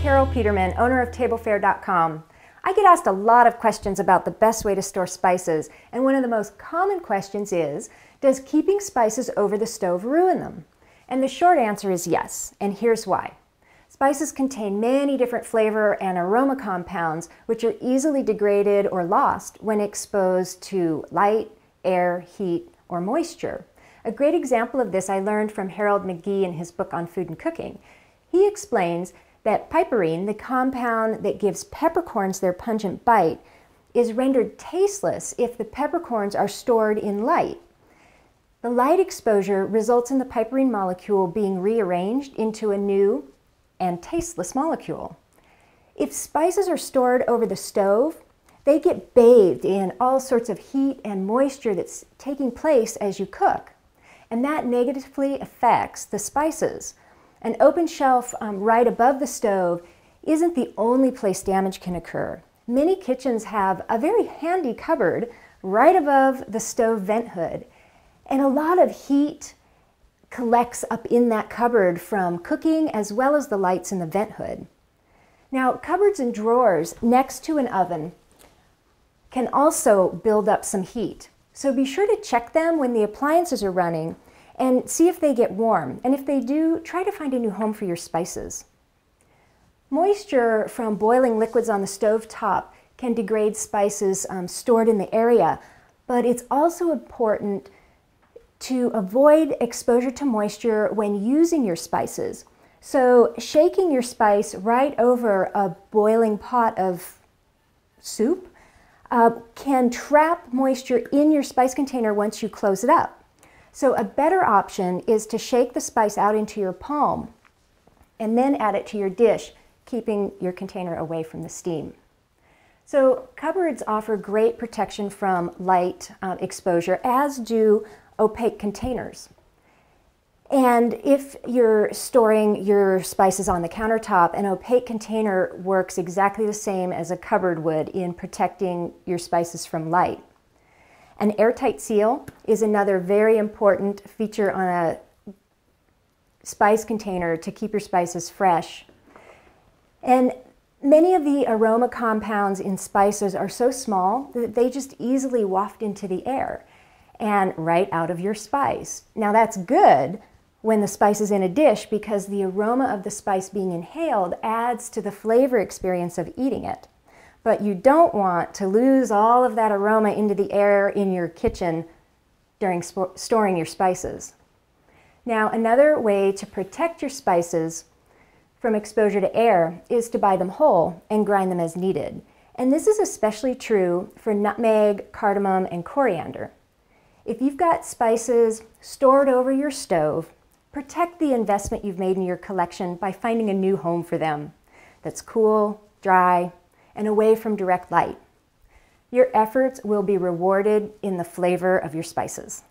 Carol Peterman, owner of TableFare.com. I get asked a lot of questions about the best way to store spices, and one of the most common questions is, does keeping spices over the stove ruin them? And the short answer is yes, and here's why. Spices contain many different flavor and aroma compounds which are easily degraded or lost when exposed to light, air, heat, or moisture. A great example of this I learned from Harold McGee in his book on food and cooking. He explains that piperine, the compound that gives peppercorns their pungent bite, is rendered tasteless if the peppercorns are stored in light. The light exposure results in the piperine molecule being rearranged into a new and tasteless molecule. If spices are stored over the stove, they get bathed in all sorts of heat and moisture that's taking place as you cook, and that negatively affects the spices. An open shelf right above the stove isn't the only place damage can occur. Many kitchens have a very handy cupboard right above the stove vent hood, and a lot of heat collects up in that cupboard from cooking as well as the lights in the vent hood. Now, cupboards and drawers next to an oven can also build up some heat, so be sure to check them when the appliances are running and see if they get warm, and if they do, try to find a new home for your spices. Moisture from boiling liquids on the stove top can degrade spices stored in the area, but it's also important to avoid exposure to moisture when using your spices. So shaking your spice right over a boiling pot of soup can trap moisture in your spice container once you close it up. So a better option is to shake the spice out into your palm and then add it to your dish, keeping your container away from the steam. So cupboards offer great protection from light exposure, as do opaque containers. And if you're storing your spices on the countertop, an opaque container works exactly the same as a cupboard would in protecting your spices from light. An airtight seal is another very important feature on a spice container to keep your spices fresh. And many of the aroma compounds in spices are so small that they just easily waft into the air and right out of your spice. Now that's good when the spice is in a dish because the aroma of the spice being inhaled adds to the flavor experience of eating it. But you don't want to lose all of that aroma into the air in your kitchen during storing your spices. Now, another way to protect your spices from exposure to air is to buy them whole and grind them as needed. And this is especially true for nutmeg, cardamom, and coriander. If you've got spices stored over your stove, protect the investment you've made in your collection by finding a new home for them that's cool, dry, and away from direct light. Your efforts will be rewarded in the flavor of your spices.